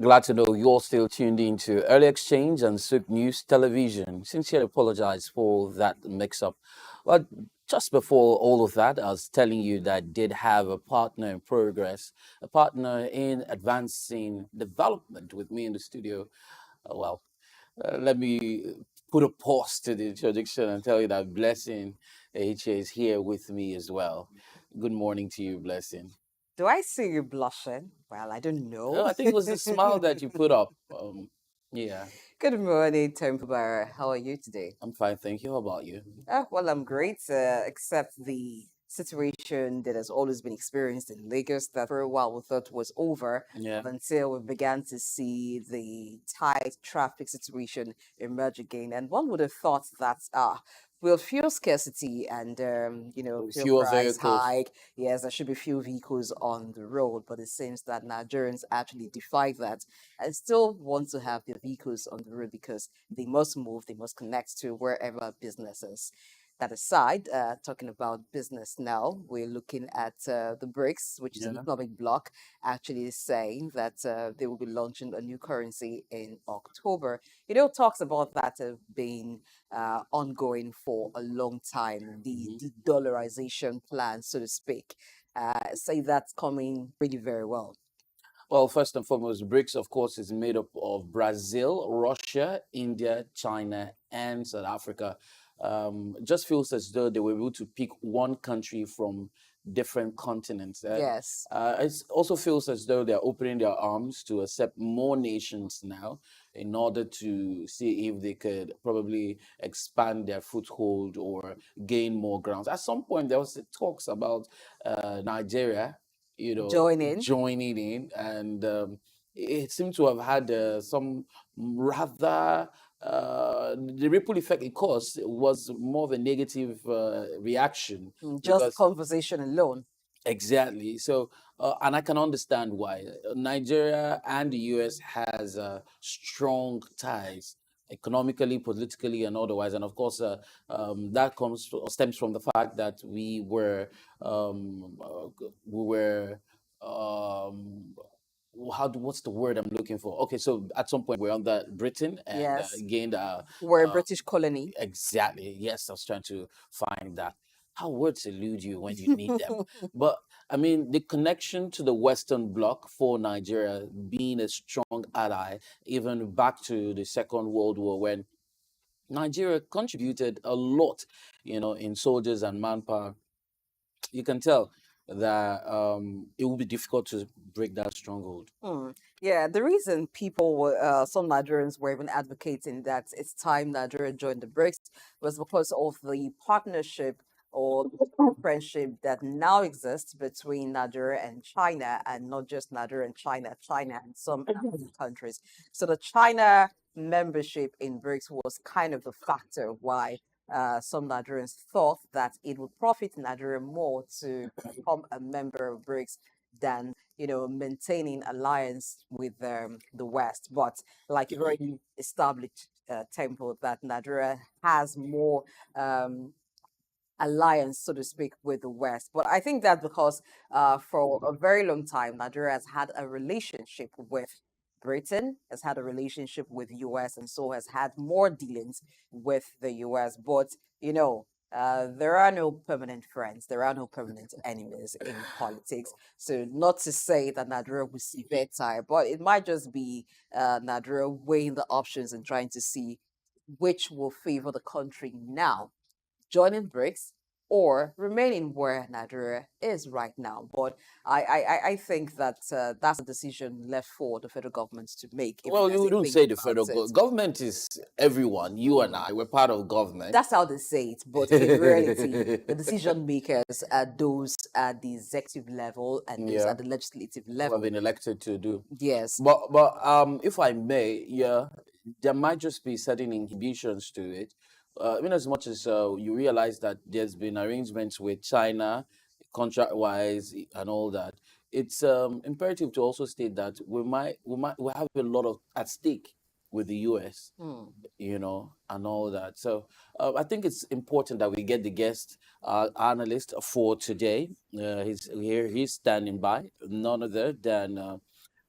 Glad to know you're still tuned in to Early Exchange and Sook News Television. Sincerely apologize for that mix up. But just before all of that, I was telling you that I did have a partner in progress, a partner in advancing development with me in the studio. Let me put a pause to the introduction and tell you that Blessing H is here with me as well. Good morning to you, Blessing. Do I see you blushing? Well, I don't Oh, know. I think it was the smile that you put up. Yeah. Good morning, Temple. How are you today? I'm fine, thank you. How about you? Well, I'm great, except the situation that has always been experienced in Lagos that for a while we thought was over Yeah. until we began to see the tight traffic situation emerge again. And one would have thought that, with fuel scarcity and, fuel Fewer price vehicles. hike, yes, there should be few vehicles on the road, but it seems that Nigerians actually defy that and still want to have their vehicles on the road because they must move, they must connect to wherever business is. That aside, talking about business now, we're looking at the BRICS, which is an Yeah. economic bloc, actually saying that they will be launching a new currency in October. Talks about that have been ongoing for a long time, the Mhm. de-dollarization plan, so to speak. Say that's coming really very well. Well, first and foremost, BRICS, of course, is made up of Brazil, Russia, India, China, and South Africa. Just feels as though they were able to pick one country from different continents. Yes. It also feels as though they're opening their arms to accept more nations now in order to see if they could probably expand their foothold or gain more grounds. At some point, there was talks about Nigeria, Join in. joining in, and it seemed to have had some rather the ripple effect it caused was more of a negative reaction Just because conversation alone. exactly. So, and I can understand why. Nigeria and the US has strong ties economically, politically, and otherwise. And of course, that comes stems from the fact that we were um, what's the word I'm looking for? Okay, so at some point we're under Britain and Yes. gained We're a uh, British colony. exactly. Yes, I was trying to find that. How words elude you when you need them. But I mean, the connection to the Western Bloc for Nigeria being a strong ally, even back to the Second World War, when Nigeria contributed a lot, in soldiers and manpower, you can tell that it will be difficult to break that stronghold. Hmm. Yeah, the reason some Nigerians were even advocating that it's time Nigeria joined the BRICS was because of the partnership or the friendship that now exists between Nigeria and China, and not just Nigeria and China, China and some African countries. So the China membership in BRICS was kind of the factor why some Nigerians thought that it would profit Nigeria more to become a member of BRICS than maintaining alliance with the West. But like you've already established, Temple, that Nigeria has more alliance, so to speak, with the West. But I think that because for a very long time, Nigeria has had a relationship with Britain, has had a relationship with US, and so has had more dealings with the US. But there are no permanent friends. There are no permanent enemies in politics. So not to say that Nigeria will see better, but it might just be Nigeria weighing the options and trying to see which will favor the country now, joining BRICS or remaining where Nigeria is right now. But I think that that's a decision left for the federal government to make if Well, there's you a don't think say the about federal it. government is everyone. You and Hmm. I, we're part of government. That's how they say it. But in reality, the decision makers are those at the executive level and those Yeah, at the legislative who have level. been elected to do. Yes. But if I may, yeah, there might just be certain inhibitions to it. I mean, as much as you realize that there's been arrangements with China, contract wise, and all that, it's imperative to also state that we have a lot of at stake with the U.S. Hmm. And all that. So I think it's important that we get the guest analyst for today. He's here. He's standing by, none other than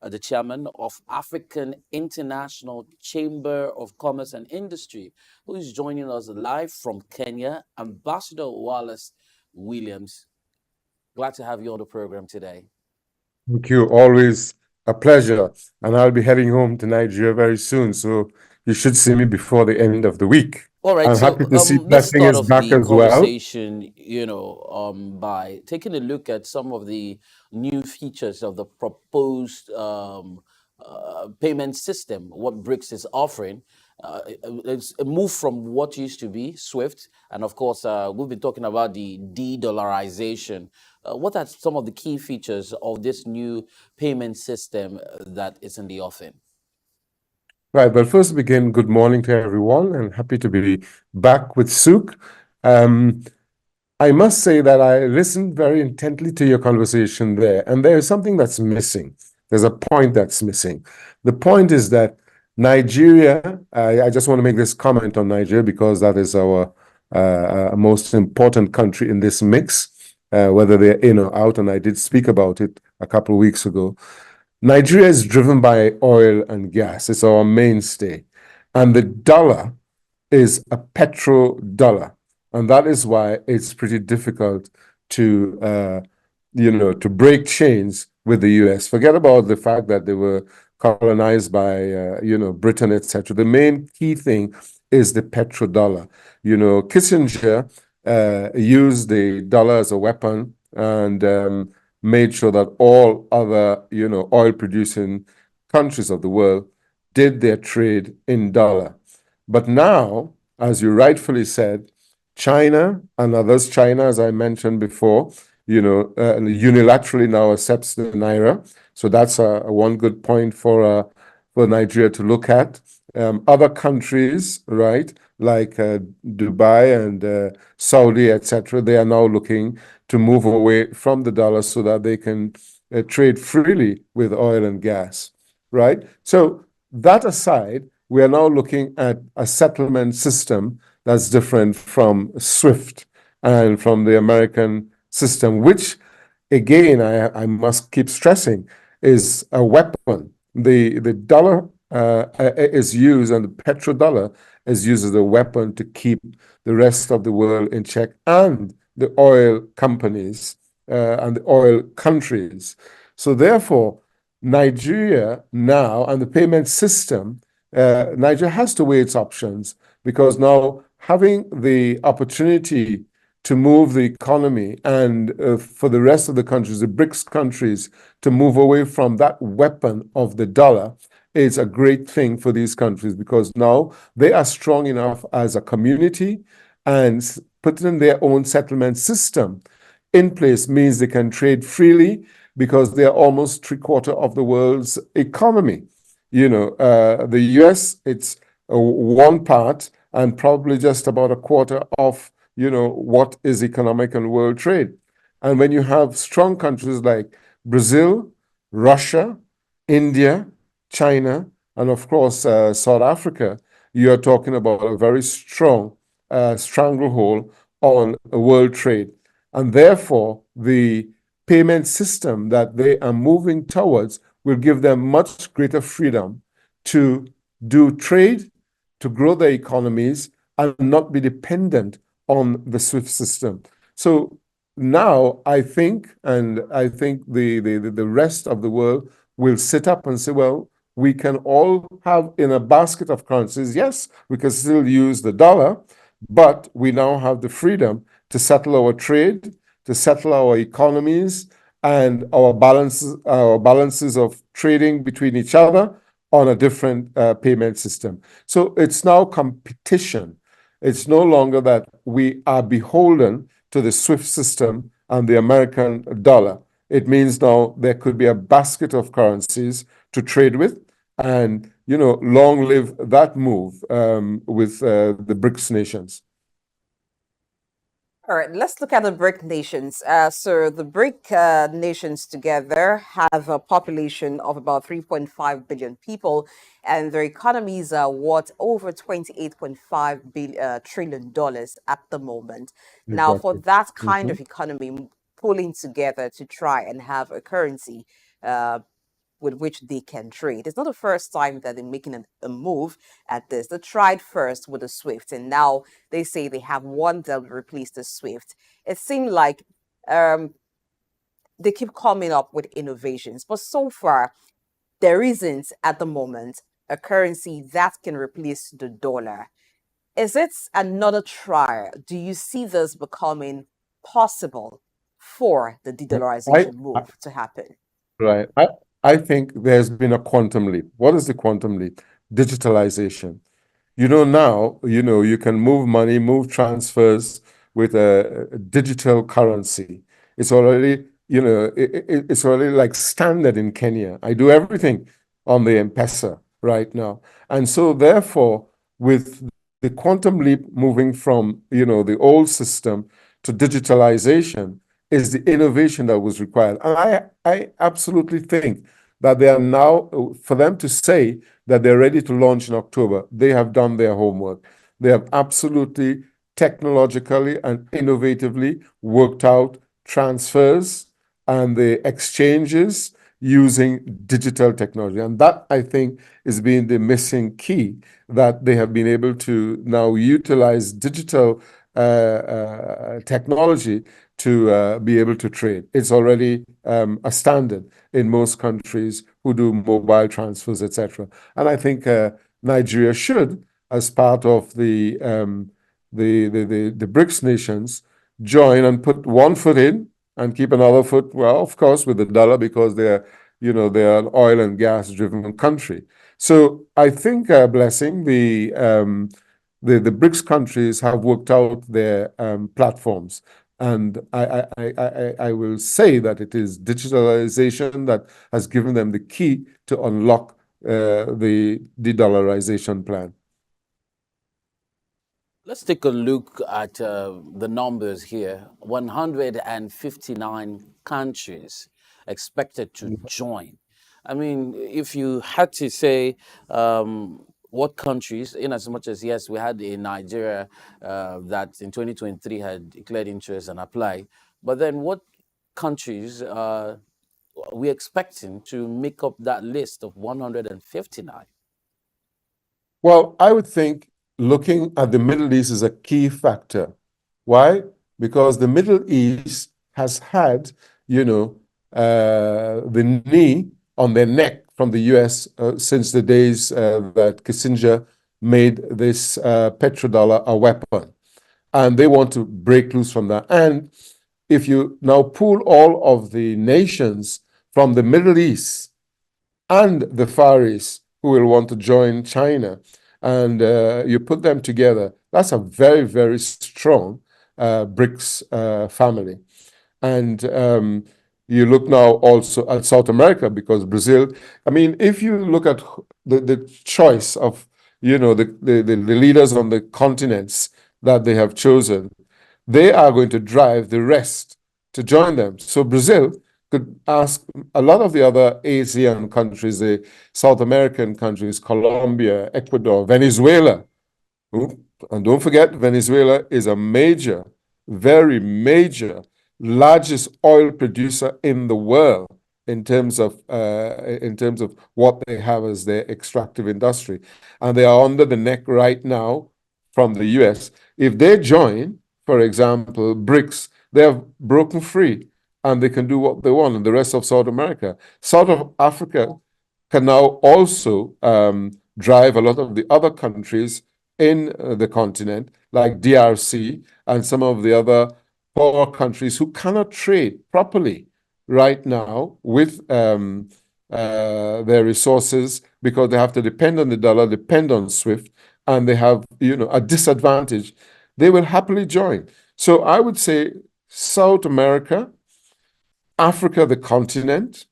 the chairman of African International Chamber of Commerce and Industry, who is joining us live from Kenya, Ambassador Wallace Williams. Glad to have you on the program today. Thank you. Always a pleasure. And I'll be heading home to Nigeria very soon. So you should see me before the end of the week. All right, I'm so happy to see let's Blessing start is off back the as well. conversation, by taking a look at some of the new features of the proposed payment system, what BRICS is offering. It's a move from what used to be SWIFT, and of course, we've been talking about the de-dollarization. What are some of the key features of this new payment system that is in the offing? Right. But first, begin. Good morning to everyone, and happy to be back with Suk. I must say that I listened very intently to your conversation there, and there is something that's missing. There's a point that's missing. The point is that Nigeria, I just want to make this comment on Nigeria because that is our most important country in this mix, whether they're in or out, and I did speak about it a couple of weeks ago. Nigeria is driven by oil and gas. It's our mainstay. And the dollar is a petrodollar. And that is why it's pretty difficult to, to break chains with the US. Forget about the fact that they were colonized by, Britain, etc. The main key thing is the petrodollar. Kissinger used the dollar as a weapon and made sure that all other, oil-producing countries of the world did their trade in dollar. But now, as you rightfully said, China and others, China, as I mentioned before, unilaterally now accepts the naira. So that's a one good point for Nigeria to look at. Other countries, right, like Dubai and Saudi, etc., they are now looking to move away from the dollar so that they can trade freely with oil and gas, right? So that aside, we are now looking at a settlement system that's different from SWIFT and from the American system, which, again, I must keep stressing, is a weapon. The dollar is used, and the petrodollar is used as a weapon to keep the rest of the world in check, and the oil companies and the oil countries. So therefore, Nigeria now and the payment system, Nigeria has to weigh its options because now having the opportunity to move the economy and for the rest of the countries, the BRICS countries, to move away from that weapon of the dollar is a great thing for these countries because now they are strong enough as a community, and putting their own settlement system in place means they can trade freely because they're almost 3/4 of the world's economy. The US, it's one part and probably just about a quarter of, what is economic and world trade. And when you have strong countries like Brazil, Russia, India, China, and of course, South Africa, you are talking about a very strong stranglehold on world trade. And therefore, the payment system that they are moving towards will give them much greater freedom to do trade, to grow their economies, and not be dependent on the SWIFT system. So now I think the rest of the world will sit up and say, well, we can all have in a basket of currencies. Yes, we can still use the dollar, but we now have the freedom to settle our trade, to settle our economies, and our balances of trading between each other on a different payment system. So it's now competition. It's no longer that we are beholden to the SWIFT system and the American dollar. It means now there could be a basket of currencies to trade with, and long live that move with the BRICS nations. All right, let's look at the BRIC nations. So the BRIC nations together have a population of about 3.5 billion people, and their economies are worth over $28.5 trillion at the moment. Now, for Exactly. that kind of economy pulling together to try and have a currency, with which they can trade. It's not the first time that they're making a move at this. They tried first with the SWIFT, and now they say they have one that will replace the SWIFT. It seemed like they keep coming up with innovations, but so far, there isn't at the moment a currency that can replace the dollar. Is it another trial? Do you see this becoming possible for the I, de-dollarization move to happen? right. I think there's been a quantum leap. What is the quantum leap? Digitalization. Now, you can move money, move transfers with a digital currency. It's already, it's already like standard in Kenya. I do everything on the M-Pesa right now. And so therefore, with the quantum leap moving from, the old system to digitalization is the innovation that was required. And I absolutely think that they are now, for them to say that they're ready to launch in October, they have done their homework. They have absolutely technologically and innovatively worked out transfers and the exchanges using digital technology. And that, I think, is being the missing key, that they have been able to now utilize digital technology to be able to trade. It's already a standard in most countries who do mobile transfers, etc. And I think Nigeria should, as part of the BRICS nations, join and put one foot in and keep another foot, well, of course, with the dollar, because they're an oil and gas driven country. So I think, Blessing, the BRICS countries have worked out their platforms. And I will say that it is digitalization that has given them the key to unlock the de-dollarization plan. Let's take a look at the numbers here. 159 countries expected to join. I mean, if you had to say what countries, in as much as, yes, we had in Nigeria that in 2023 had declared interest and applied, but then what countries are we expecting to make up that list of 159? Well, I would think looking at the Middle East is a key factor. Why? Because the Middle East has had, the knee on their neck from the US since the days that Kissinger made this petrodollar a weapon. And they want to break loose from that. And if you now pull all of the nations from the Middle East and the Far East who will want to join China, and you put them together, that's a very, very strong BRICS family. And you look now also at South America, because Brazil, I mean, if you look at the choice of, the leaders on the continents that they have chosen, they are going to drive the rest to join them. So Brazil could ask a lot of the other Asian countries, the South American countries, Colombia, Ecuador, Venezuela. And don't forget, Venezuela is a major, very major, largest oil producer in the world in terms of what they have as their extractive industry. And they are under the neck right now from the US. If they join, for example, BRICS, they have broken free and they can do what they want in the rest of South America. South Africa can now also drive a lot of the other countries in the continent, like DRC and some of the other poor countries who cannot trade properly right now with their resources, because they have to depend on the dollar, depend on SWIFT, and they have, a disadvantage. They will happily join. So I would say South America, Africa, the continent,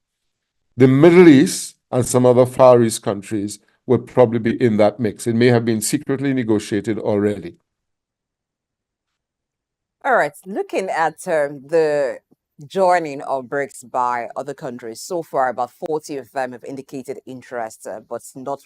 the Middle East, and some other Far East countries would probably be in that mix. It may have been secretly negotiated already. All right, looking at the joining of BRICS by other countries, so far about 40 of them have indicated interest, but not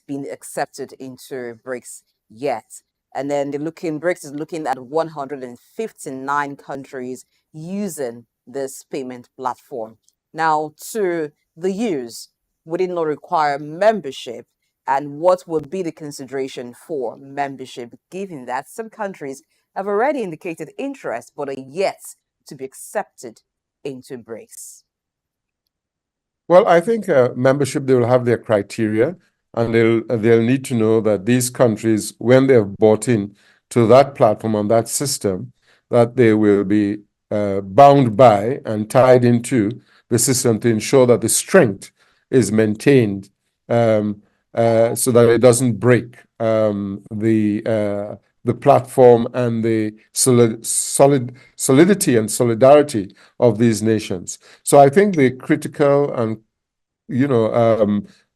been accepted into BRICS yet. And then BRICS is looking at 159 countries using this payment platform. Now, to the use? Would it not require membership? And what would be the consideration for membership, given that some countries have already indicated interest but are yet to be accepted into BRICS? Well, I think membership, they will have their criteria, and they'll need to know that these countries, when they have bought in to that platform and that system, that they will be bound by and tied into the system to ensure that the strength is maintained, so that it doesn't break the platform and the solidity and solidarity of these nations. So I think the critical and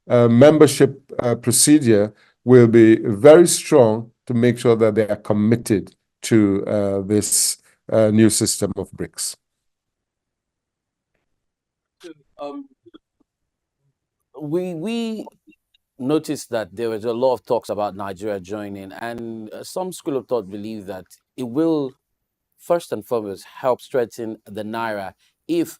membership procedure will be very strong to make sure that they are committed to this new system of BRICS. We noticed that there was a lot of talks about Nigeria joining, and some school of thought believe that it will first and foremost help strengthen the naira if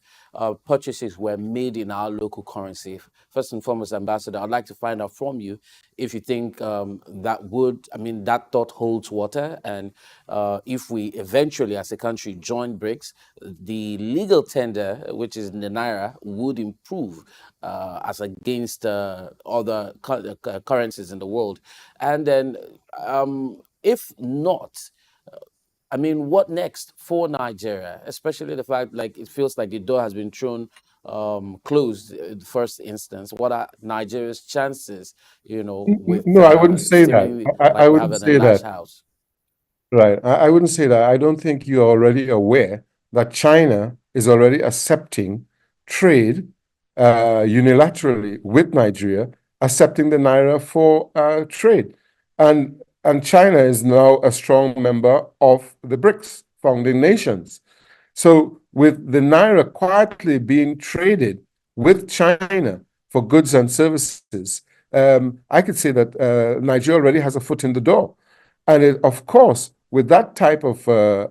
purchases were made in our local currency. First and foremost, Ambassador, I'd like to find out from you if you think that thought holds water, and if we eventually, as a country, join BRICS, the legal tender, which is in the naira, would improve as against other currencies in the world. And then, if not, what next for Nigeria? Especially the fact, like, it feels like the door has been thrown closed in the first instance. What are Nigeria's chances, with No, I wouldn't say that. seemingly I like we wouldn't have an say that. enlarged house? Right. I wouldn't say that. I don't think you're already aware that China is already accepting trade unilaterally with Nigeria, accepting the naira for trade. And China is now a strong member of the BRICS founding nations. So with the naira quietly being traded with China for goods and services, I could say that Nigeria already has a foot in the door. And of course, with that type of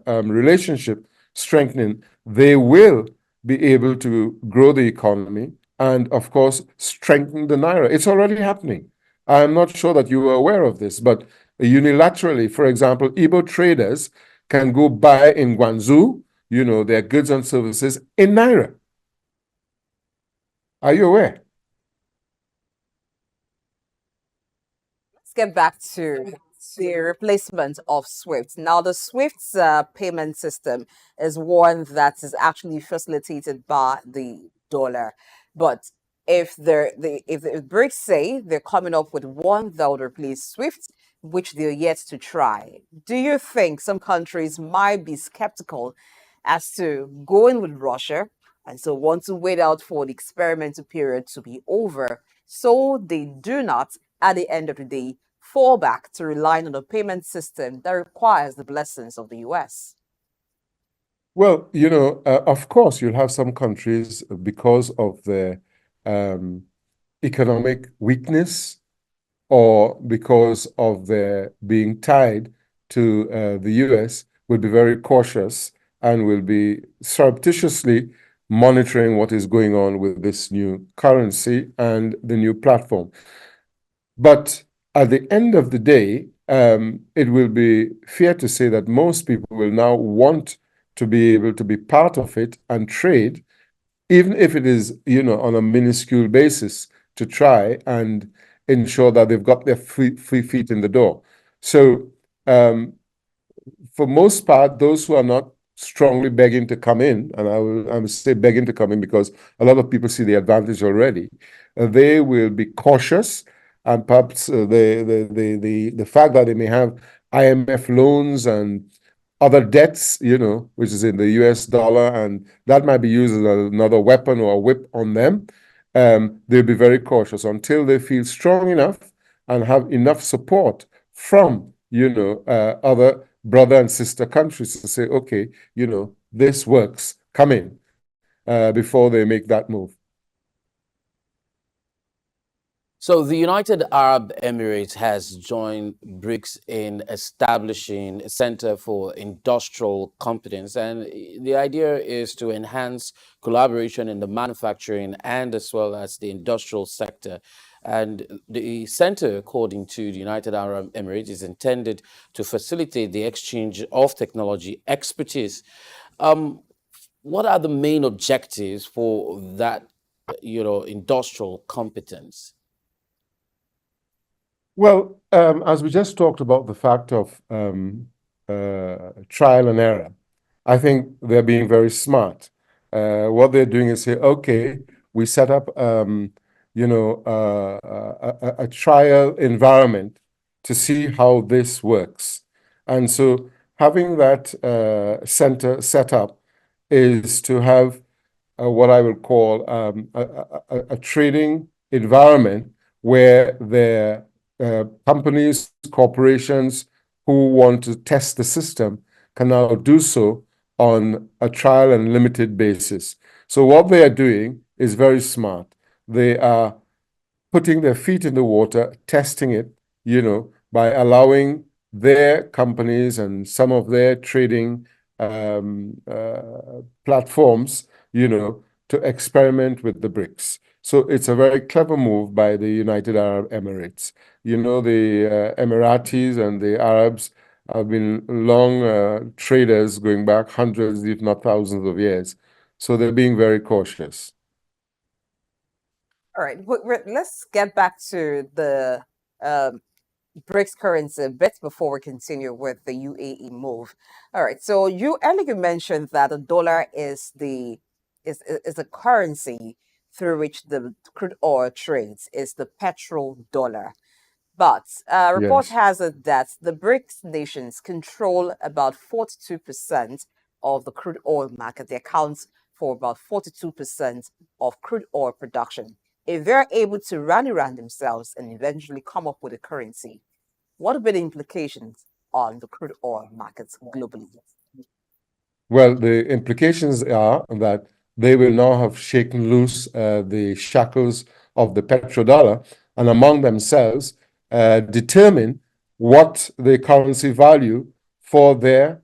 relationship strengthening, they will be able to grow the economy and, of course, strengthen the naira. It's already happening. I'm not sure that you were aware of this, but unilaterally, for example, Igbo traders can go buy in Guangzhou, their goods and services in naira. Are you aware? Let's get back to the replacement of SWIFT. Now, the SWIFT's payment system is one that is actually facilitated by the dollar. But if the BRICS say they're coming up with one that would replace SWIFT, which they're yet to try, do you think some countries might be skeptical as to going with Russia, and so want to wait out for the experimental period to be over, so they do not, at the end of the day, fall back to relying on a payment system that requires the blessings of the US? Well, of course, you'll have some countries, because of their economic weakness or because of their being tied to the US, will be very cautious and will be surreptitiously monitoring what is going on with this new currency and the new platform. But at the end of the day, it will be fair to say that most people will now want to be able to be part of it and trade, even if it is, on a minuscule basis, to try and ensure that they've got their free feet in the door. So for most part, those who are not strongly begging to come in, and I will say begging to come in because a lot of people see the advantage already, they will be cautious, and perhaps the fact that they may have IMF loans and other debts, which is in the US dollar, and that might be used as another weapon or a whip on them. They'll be very cautious until they feel strong enough and have enough support from, other brother and sister countries to say, okay, this works, come in, before they make that move. So the United Arab Emirates has joined BRICS in establishing a Center for Industrial Competence, and the idea is to enhance collaboration in the manufacturing and as well as the industrial sector. And the center, according to the United Arab Emirates, is intended to facilitate the exchange of technology expertise. Um, what are the main objectives for that, industrial competence? Well, as we just talked about the fact of trial and error, I think they're being very smart. What they're doing is say, okay, we set up, a trial environment to see how this works. And so having that center set up is to have what I would call a trading environment where there companies, corporations who want to test the system can now do so on a trial and limited basis. So what they are doing is very smart. They are putting their feet in the water, testing it, by allowing their companies and some of their trading platforms, to experiment with the BRICS. So it's a very clever move by the United Arab Emirates. The Emiratis and the Arabs have been long traders going back hundreds, if not thousands of years. So they're being very cautious. All right, let's get back to the BRICS currency a bit before we continue with the UAE move. All right, so you earlier mentioned that the dollar is a currency through which the crude oil trades, is the petrol dollar. But report Yes. has it that the BRICS nations control about 42% of the crude oil market. They account for about 42% of crude oil production. If they're able to rally around themselves and eventually come up with a currency, what would be the implications on the crude oil markets globally? Well, the implications are that they will now have shaken loose the shackles of the petrodollar and among themselves determine what the currency value for their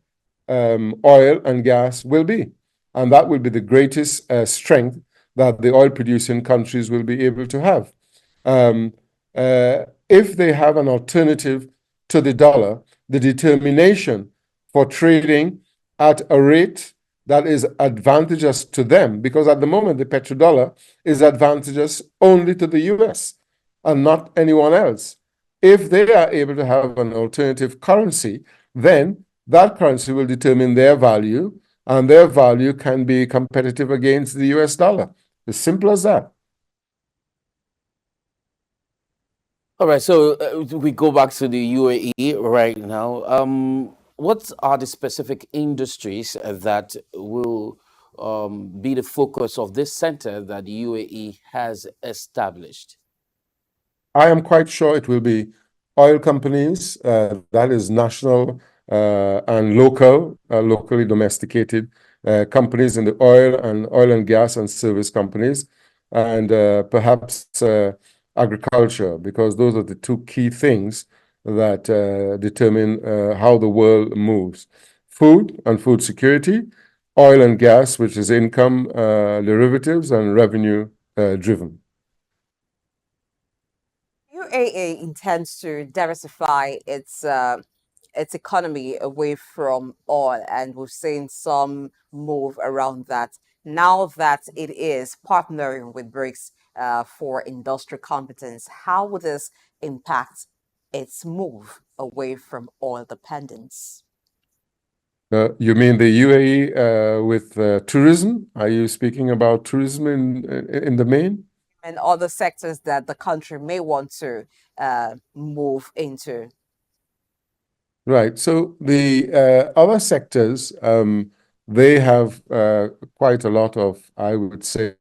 oil and gas will be. And that will be the greatest strength that the oil producing countries will be able to have. If they have an alternative to the dollar, the determination for trading at a rate that is advantageous to them, because at the moment the petrodollar is advantageous only to the US and not anyone else. If they are able to have an alternative currency, then that currency will determine their value, and their value can be competitive against the US dollar. As simple as that. All right, so we go back to the UAE right now. What are the specific industries that will be the focus of this center that the UAE has established? I am quite sure it will be oil companies, that is national and locally domesticated companies in the oil and gas and service companies, and perhaps agriculture, because those are the two key things that determine how the world moves. Food and food security, oil and gas, which is income derivatives and revenue driven. UAE intends to diversify its economy away from oil, and we've seen some move around that. Now that it is partnering with BRICS for industrial competence, how would this impact its move away from oil dependence? You mean the UAE with tourism? Are you speaking about tourism in the main? And other sectors that the country may want to move into? Right. So the other sectors, they have quite a lot of, I would say,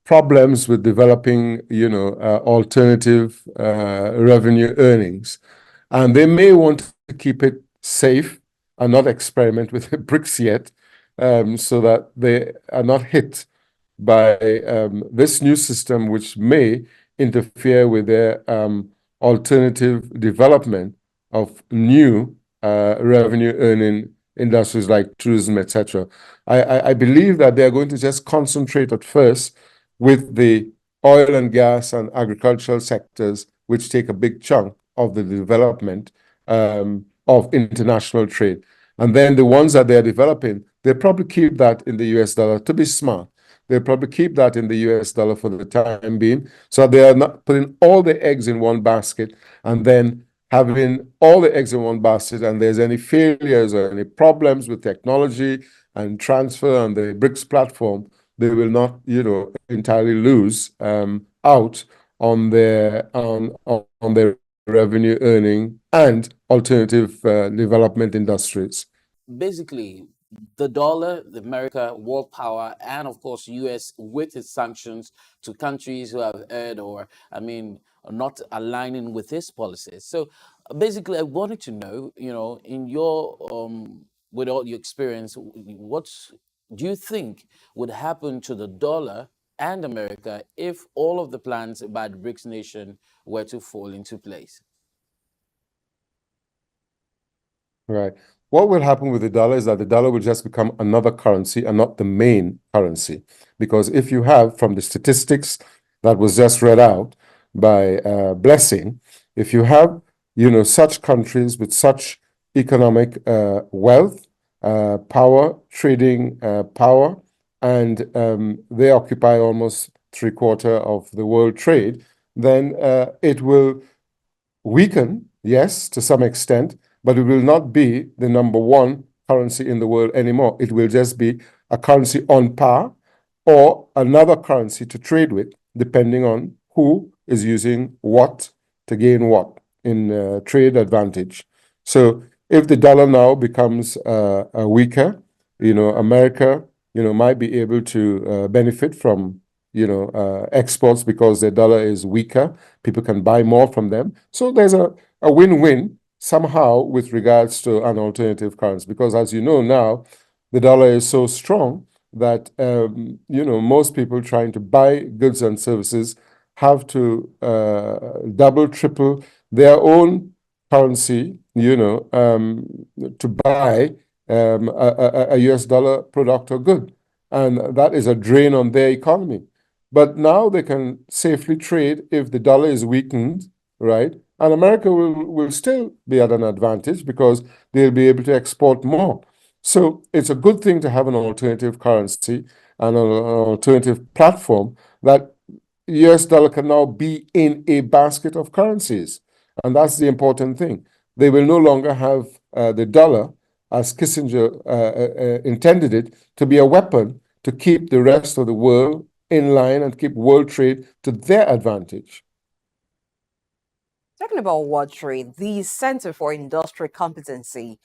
problems with developing, alternative revenue earnings. And they may want to keep it safe and not experiment with BRICS yet, so that they are not hit by this new system, which may interfere with their alternative development of new revenue earning industries like tourism, etc. I believe that they're going to just concentrate at first with the oil and gas and agricultural sectors, which take a big chunk of the development of international trade. And then the ones that they're developing, they'll probably keep that in the US dollar to be smart. They'll probably keep that in the US dollar for the time being. So they are not putting all the eggs in one basket and then having all the eggs in one basket, and there's any failures or any problems with technology and transfer on the BRICS platform, they will not, entirely lose out on their revenue earning and alternative development industries. Basically, the dollar, the America, world power, and of course, US with its sanctions to countries who have erred or, are not aligning with its policies. So basically, I wanted to know, in your, with all your experience, what do you think would happen to the dollar and America if all of the plans by the BRICS nation were to fall into place? Right. What will happen with the dollar is that the dollar will just become another currency and not the main currency. Because if you have, from the statistics that was just read out by Blessing, if you have, such countries with such economic wealth, power, trading power, and they occupy almost 3/4 of the world trade, then it will weaken, yes, to some extent, but it will not be the number one currency in the world anymore. It will just be a currency on par or another currency to trade with, depending on who is using what to gain what in trade advantage. So if the dollar now becomes weaker, America, might be able to benefit from exports because the dollar is weaker. People can buy more from them. So there's a win-win somehow with regards to an alternative currency, because as you know now, the dollar is so strong that, most people trying to buy goods and services have to double, triple their own currency, to buy a US dollar product or good. And that is a drain on their economy. But now they can safely trade if the dollar is weakened, right? And America will still be at an advantage because they'll be able to export more. So it's a good thing to have an alternative currency and an alternative platform that US dollar can now be in a basket of currencies. And that's the important thing. They will no longer have the dollar, as Kissinger intended it, to be a weapon to keep the rest of the world in line and keep world trade to their advantage. Talking about world trade, the Center for Industrial Competency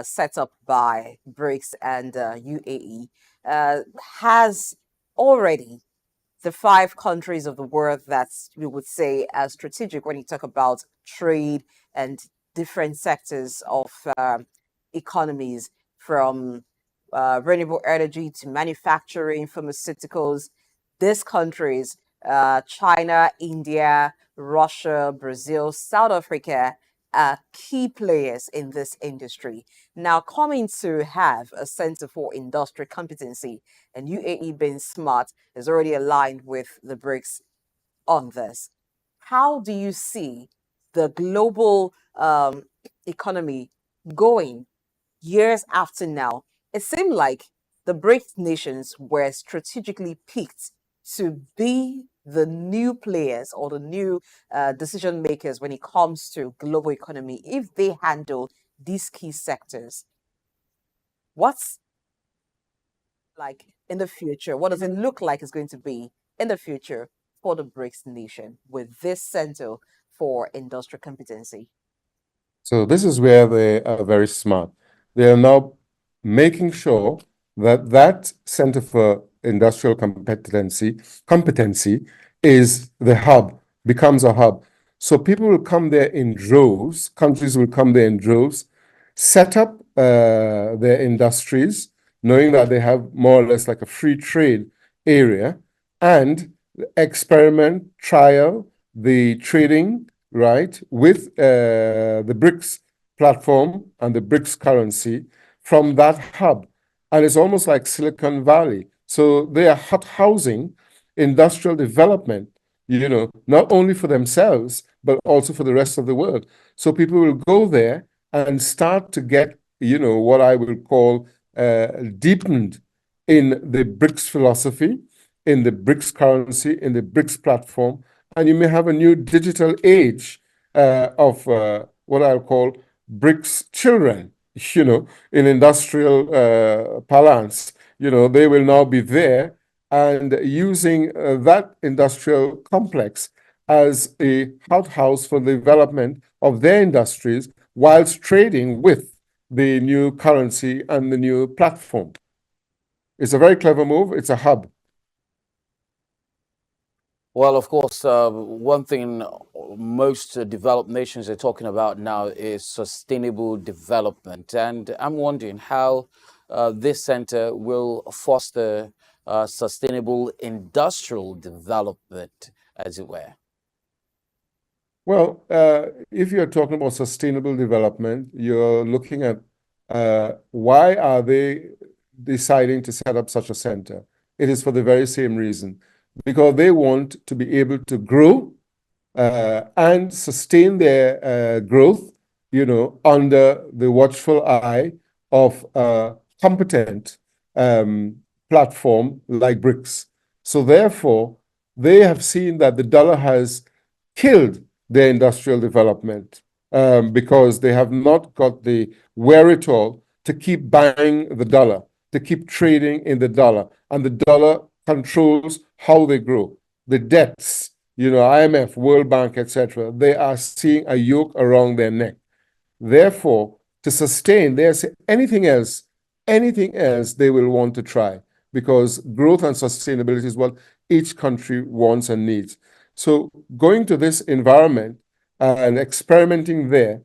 set up by BRICS and UAE has already the 5 countries of the world that we would say are strategic when you talk about trade and different sectors of economies, from renewable energy to manufacturing, pharmaceuticals. These countries, China, India, Russia, Brazil, South Africa, are key players in this industry. Now, coming to have a Center for Industrial Competency, and UAE being smart is already aligned with the BRICS on this. How do you see the global economy going years after now? It seemed like the BRICS nations were strategically picked to be the new players or the new decision makers when it comes to global economy if they handle these key sectors. What's like in the future? What does it look like it's going to be in the future for the BRICS nation with this Center for Industrial Competency? So this is where they are very smart. They are now making sure that that Center for Industrial competency is the hub, becomes a hub. So people will come there in droves, countries will come there in droves, set up their industries, knowing that they have more or less like a free trade area and experiment, trial the trading, right, with the BRICS platform and the BRICS currency from that hub. And it's almost like Silicon Valley. So they are hot housing industrial development, not only for themselves, but also for the rest of the world. So people will go there and start to get, what I will call deepened in the BRICS philosophy, in the BRICS currency, in the BRICS platform, and you may have a new digital age of what I'll call BRICS children, in industrial parlance. They will now be there and using that industrial complex as a hothouse for the development of their industries whilst trading with the new currency and the new platform. It's a very clever move. It's a hub. Well, of course, one thing most developed nations are talking about now is sustainable development. And I'm wondering how this center will foster sustainable industrial development, as it were. Well, if you're talking about sustainable development, you're looking at why are they deciding to set up such a center? It is for the very same reason, because they want to be able to grow and sustain their growth, under the watchful eye of a competent platform like BRICS. So therefore, they have seen that the dollar has killed their industrial development because they have not got the wherewithal to keep buying the dollar, to keep trading in the dollar. And the dollar controls how they grow. The debts, IMF, World Bank, etc., they are seeing a yoke around their neck. Therefore, to sustain, there's anything else they will want to try, because growth and sustainability is what each country wants and needs. So going to this environment and experimenting there,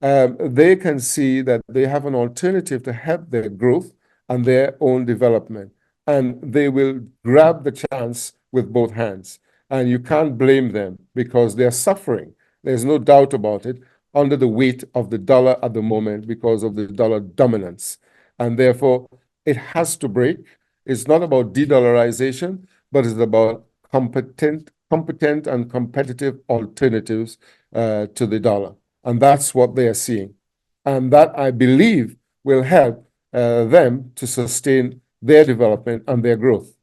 they can see that they have an alternative to help their growth and their own development. And they will grab the chance with both hands. And you can't blame them because they're suffering. There's no doubt about it, under the weight of the dollar at the moment because of the dollar dominance. And therefore, it has to break. It's not about de-dollarization, but it's about competent and competitive alternatives to the dollar. And that's what they are seeing. And that, I believe, will help them to sustain their development and their growth.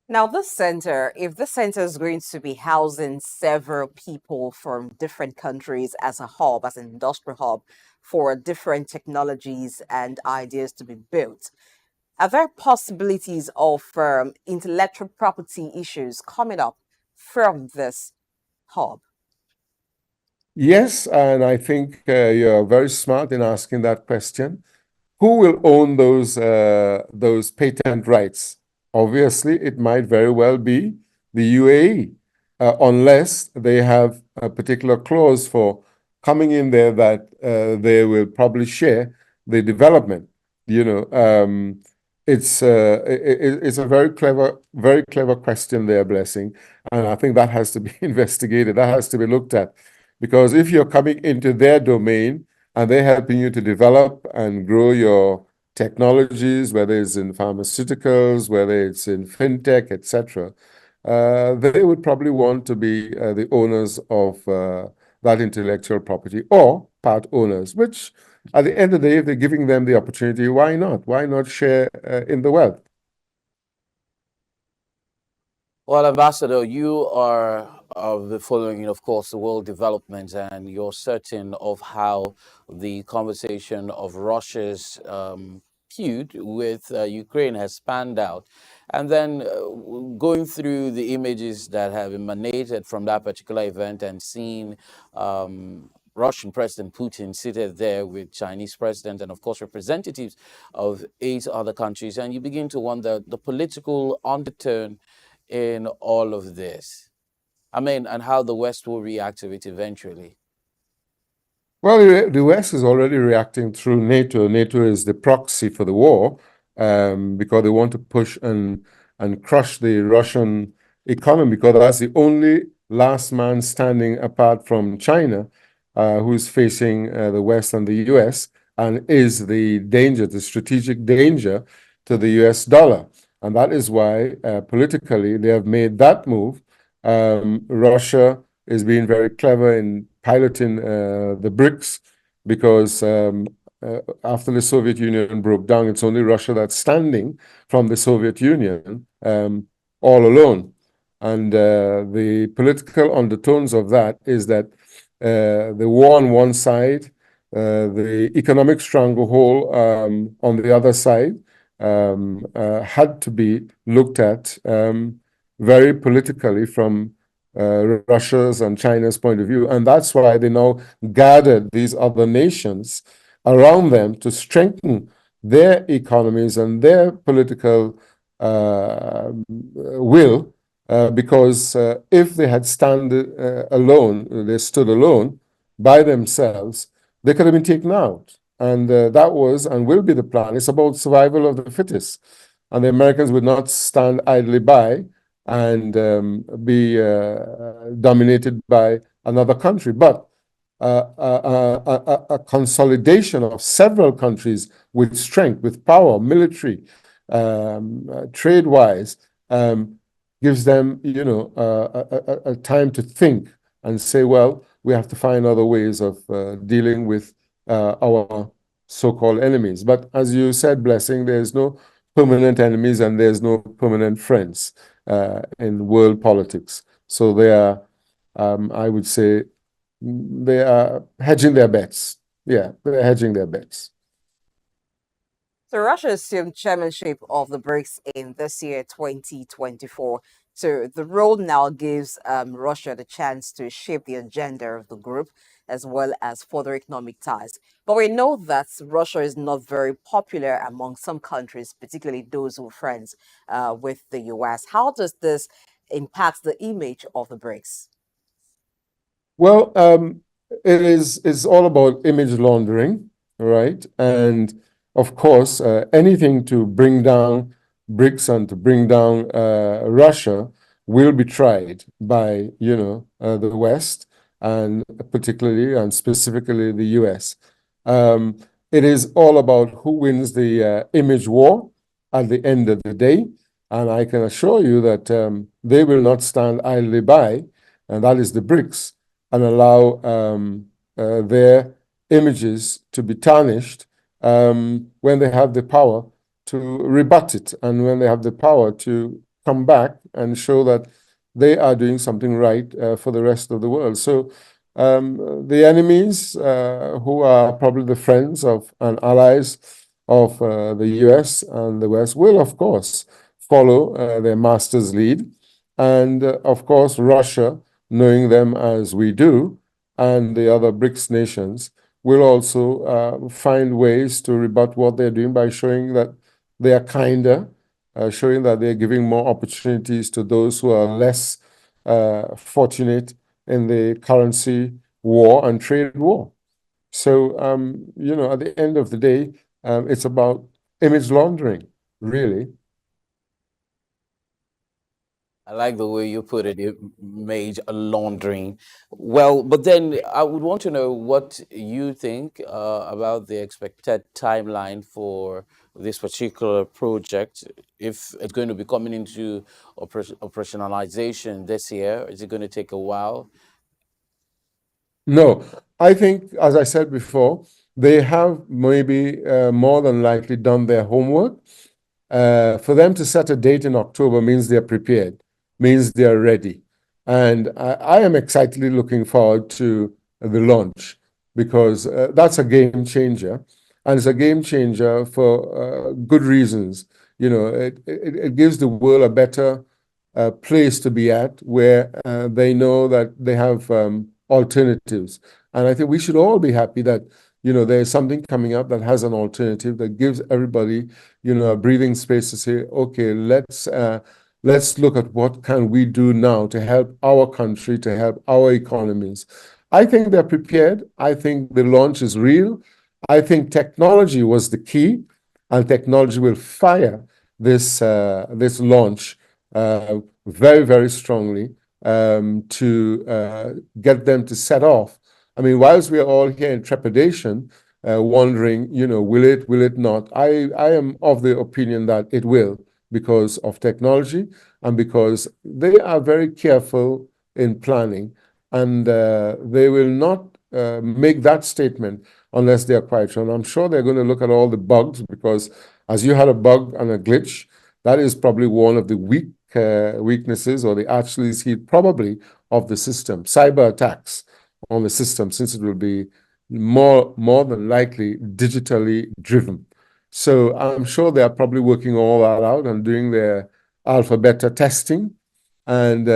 Now, this center, if this center is going to be housing several people from different countries as a hub, as an industrial hub for different technologies and ideas to be built, are there possibilities of intellectual property issues coming up from this hub? Yes, and I think you're very smart in asking that question. Who will own those patent rights? Obviously, it might very well be the UAE, unless they have a particular clause for coming in there that they will probably share the development. It's a very clever question there, Blessing, and I think that has to be investigated. That has to be looked at, because if you're coming into their domain and they're helping you to develop and grow your technologies, whether it's in pharmaceuticals, whether it's in fintech, etc., they would probably want to be the owners of that intellectual property, or part owners, which at the end of the day, if they're giving them the opportunity, why not? Why not share in the wealth? Well, Ambassador, you are following, of course, the world developments, and you're certain of how the conversation of Russia's feud with Ukraine has panned out. And then going through the images that have emanated from that particular event and seeing Russian President Putin seated there with Chinese president and, of course, representatives of 8 other countries, and you begin to wonder the political undertone in all of this. I mean, and how the West will react to it eventually. Well, the West is already reacting through NATO. NATO is the proxy for the war, because they want to push and crush the Russian economy, because that's the only last man standing apart from China, who's facing the West and the US, and is the danger, the strategic danger to the US dollar. And that is why politically they have made that move. Russia is being very clever in piloting the BRICS, because after the Soviet Union broke down, it's only Russia that's standing from the Soviet Union all alone. And the political undertones of that is that the war on one side, the economic stranglehold on the other side, had to be looked at very politically from Russia's and China's point of view. And that's why they now gathered these other nations around them to strengthen their economies and their political will, because if they had stood alone by themselves, they could have been taken out. And that was and will be the plan. It's about survival of the fittest. And the Americans would not stand idly by and be dominated by another country. But a consolidation of several countries with strength, with power, military, trade-wise, gives them, a time to think and say, well, we have to find other ways of dealing with our so-called enemies. But as you said, Blessing, there's no permanent enemies and there's no permanent friends in world politics. So they are, I would say, they are hedging their bets. Yeah, they're hedging their bets. So Russia assumed chairmanship of the BRICS in this year, 2024. So the role now gives Russia the chance to shape the agenda of the group, as well as further economic ties. But we know that Russia is not very popular among some countries, particularly those who are friends with the US. How does this impact the image of the BRICS? Well, it's all about image laundering, right? And of course, anything to bring down BRICS and to bring down Russia will be tried by, the West, and particularly and specifically the US. It is all about who wins the image war at the end of the day. And I can assure you that they will not stand idly by, and that is the BRICS, and allow their images to be tarnished when they have the power to rebut it, and when they have the power to come back and show that they are doing something right for the rest of the world. So the enemies, who are probably the friends of and allies of the US and the West, will, of course, follow their master's lead. And, of course, Russia, knowing them as we do, and the other BRICS nations, will also find ways to rebut what they're doing by showing that they are kinder, showing that they're giving more opportunities to those who are less fortunate in the currency war and trade war. So, at the end of the day, it's about image laundering, really. I like the way you put it, image laundering. Well, but then I would want to know what you think about the expected timeline for this particular project. If it's going to be coming into operationalization this year, is it going to take a while? No, I think, as I said before, they have maybe more than likely done their homework. For them to set a date in October means they're prepared, means they're ready. And I am excitedly looking forward to the launch, because that's a game changer. And it's a game changer for good reasons. It gives the world a better place to be at, where they know that they have alternatives. And I think we should all be happy that, there's something coming up that has an alternative, that gives everybody, a breathing space to say, okay, let's look at what can we do now to help our country, to help our economies. I think they're prepared. I think the launch is real. I think technology was the key. and technology will fire this launch very, very strongly to get them to set off. I mean, whilst we are all here in trepidation, wondering, will it not? I am of the opinion that it will, because of technology and because they are very careful in planning, and they will not make that statement unless they are quite sure. And I'm sure they're going to look at all the bugs, because as you had a bug and a glitch, that is probably one of the weaknesses or the Achilles heel probably of the system. Cyber attacks on the system, since it will be more than likely digitally driven. So I'm sure they are probably working all that out and doing their alpha beta testing, and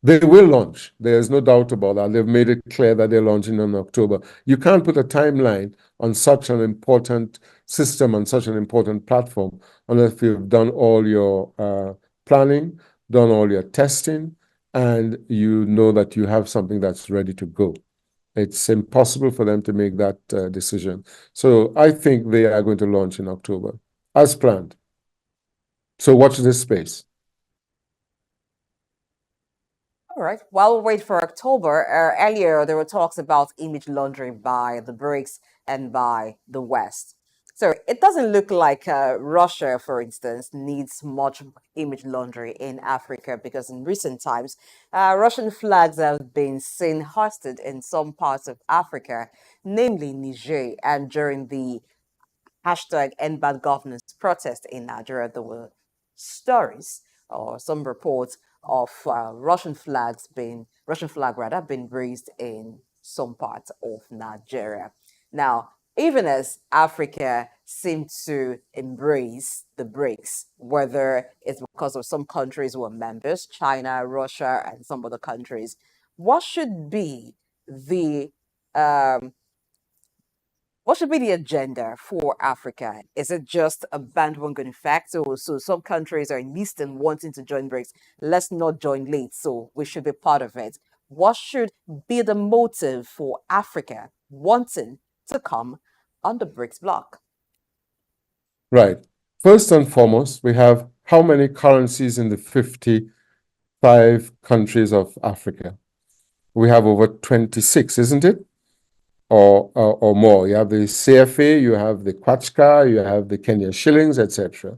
they will launch. There's no doubt about that. They've made it clear that they're launching in October. You can't put a timeline on such an important system and such an important platform unless you've done all your planning, done all your testing, and you know that you have something that's ready to go. It's impossible for them to make that decision. So I think they are going to launch in October, as planned. So watch this space. All right. While we wait for October, earlier there were talks about image laundering by the BRICS and by the West. So it doesn't look like Russia, for instance, needs much image laundering in Africa, because in recent times, Russian flags have been seen hoisted in some parts of Africa, namely Niger, and during the hashtag End Bad Governance protest in Nigeria, there were stories or some reports of Russian flag being raised in some parts of Nigeria. Now, even as Africa seemed to embrace the BRICS, whether it's because of some countries who are members, China, Russia, and some other countries, what should be the agenda for Africa? Is it just a bandwagon effect? So some countries are enlisting wanting to join BRICS. Let's not join late, so we should be part of it. What should be the motive for Africa wanting to come on the BRICS bloc? Right. First and foremost, we have how many currencies in the 55 countries of Africa? We have over 26, isn't it? Or more. You have the CFA, you have the Kwacha, you have the Kenya shillings, etc.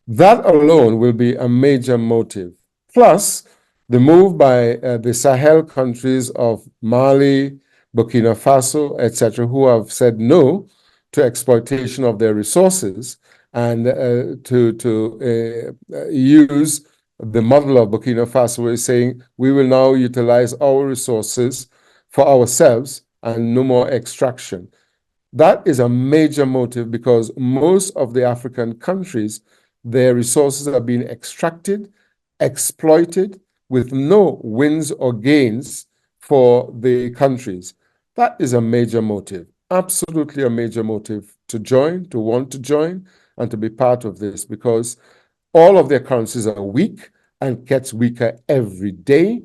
That alone will be a major motive. Plus, the move by the Sahel countries of Mali, Burkina Faso, etc., who have said no to exploitation of their resources, and to use the model of Burkina Faso, is saying we will now utilize our resources for ourselves and no more extraction. That is a major motive, because most of the African countries, their resources are being extracted, exploited, with no wins or gains for the countries. That is a major motive, absolutely a major motive to join, to want to join, and to be part of this, because all of their currencies are weak and gets weaker every day,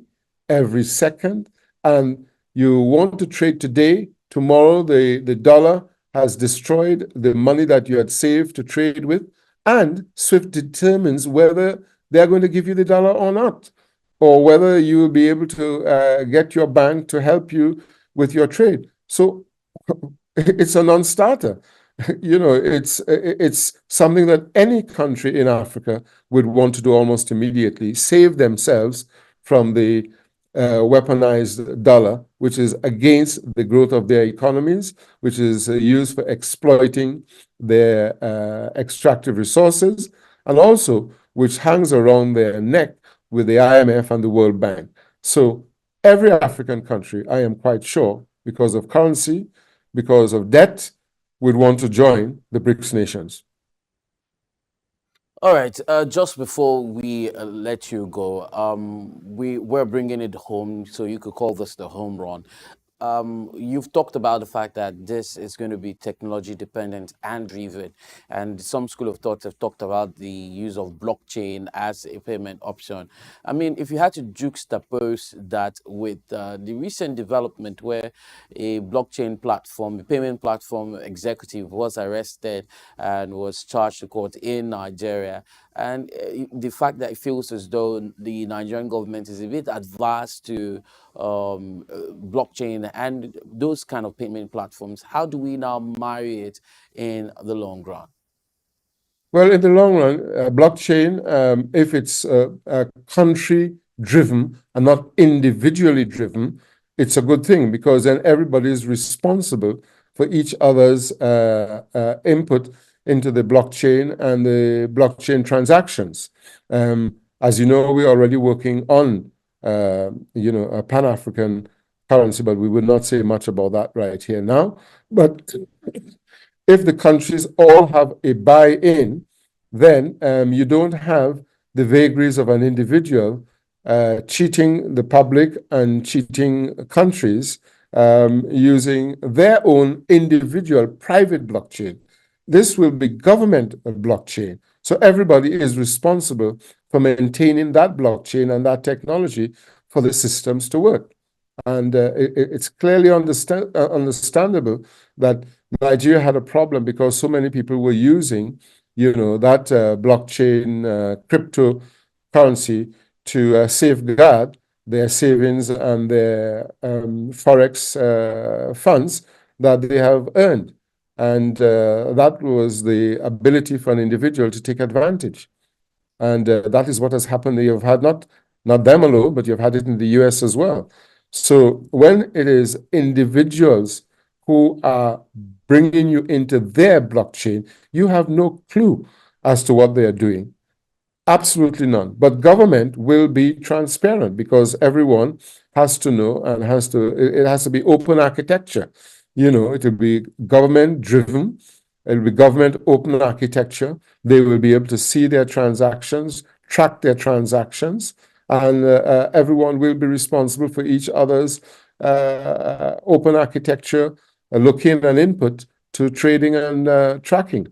every second. And you want to trade today, tomorrow the dollar has destroyed the money that you had saved to trade with, and SWIFT determines whether they're going to give you the dollar or not, or whether you will be able to get your bank to help you with your trade. So it's a non-starter. It's something that any country in Africa would want to do almost immediately, save themselves from the weaponized dollar, which is against the growth of their economies, which is used for exploiting their extractive resources, and also which hangs around their neck with the IMF and the World Bank. So every African country, I am quite sure, because of currency, because of debt, would want to join the BRICS nations. All right. Just before we let you go, we're bringing it home, so you could call this the home run. you've talked about the fact that this is going to be technology dependent and driven, and some school of thought have talked about the use of blockchain as a payment option. I mean, if you had to juxtapose that with the recent development where a blockchain platform, a payment platform executive was arrested and was charged to court in Nigeria, and the fact that it feels as though the Nigerian government is a bit adverse to blockchain and those kind of payment platforms, how do we now marry it in the long run? Well, in the long run, blockchain, if it's country-driven and not individually driven, it's a good thing because then everybody is responsible for each other's input into the blockchain and the blockchain transactions. As you know, we're already working on, a Pan-African currency, but we will not say much about that right here now. But if the countries all have a buy-in, then you don't have the vagaries of an individual cheating the public and cheating countries using their own individual private blockchain. This will be government blockchain. So everybody is responsible for maintaining that blockchain and that technology for the systems to work. And it's clearly understandable that Nigeria had a problem because so many people were using, that blockchain cryptocurrency to safeguard their savings and their forex funds that they have earned. And that was the ability for an individual to take advantage. And that is what has happened. You've had not them alone, but you've had it in the US as well. So when it is individuals who are bringing you into their blockchain, you have no clue as to what they are doing. Absolutely none. But government will be transparent because everyone has to know and it has to be open architecture. It will be government driven. It will be government open architecture. They will be able to see their transactions, track their transactions, and everyone will be responsible for each other's open architecture, looking and input to trading and tracking.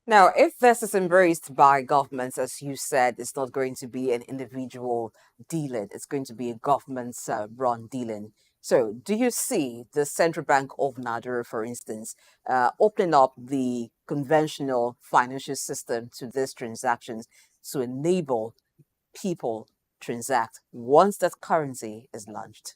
Now, if this is embraced by governments, as you said, it's not going to be an individual dealing. It's going to be a government-run dealing. So do you see the Central Bank of Nigeria, for instance, opening up the conventional financial system to these transactions to enable people transact once that currency is launched?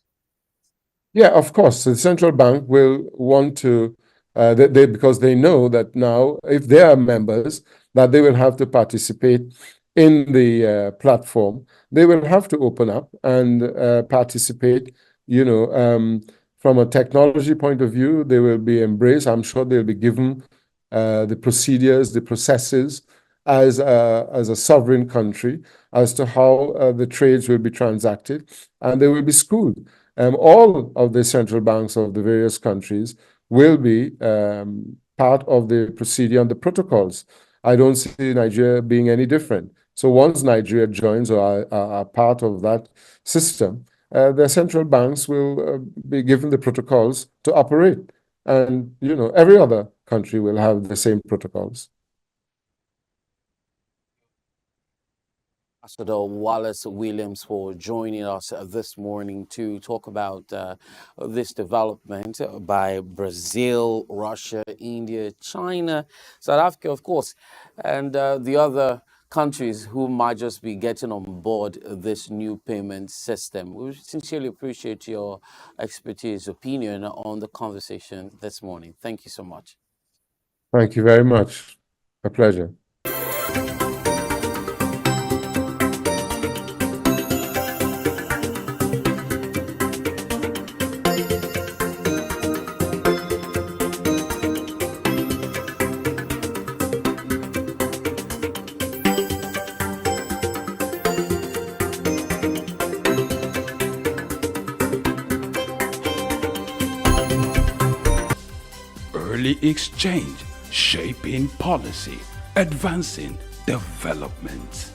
Yeah, of course. The central bank will want to, because they know that now, if they are members, that they will have to participate in the platform. They will have to open up and participate. From a technology point of view, they will be embraced. I'm sure they'll be given the procedures, the processes as a sovereign country as to how the trades will be transacted, and they will be schooled. All of the central banks of the various countries will be part of the procedure and the protocols. I don't see Nigeria being any different. So once Nigeria joins or are part of that system, the central banks will be given the protocols to operate. And, every other country will have the same protocols. Ambassador Wallace Williams for joining us this morning to talk about this development by Brazil, Russia, India, China, South Africa, of course, and the other countries who might just be getting on board this new payment system. We sincerely appreciate your expertise, opinion on the conversation this morning. Thank you so much. Thank you very much. A pleasure. Exchange, shaping policy, advancing development.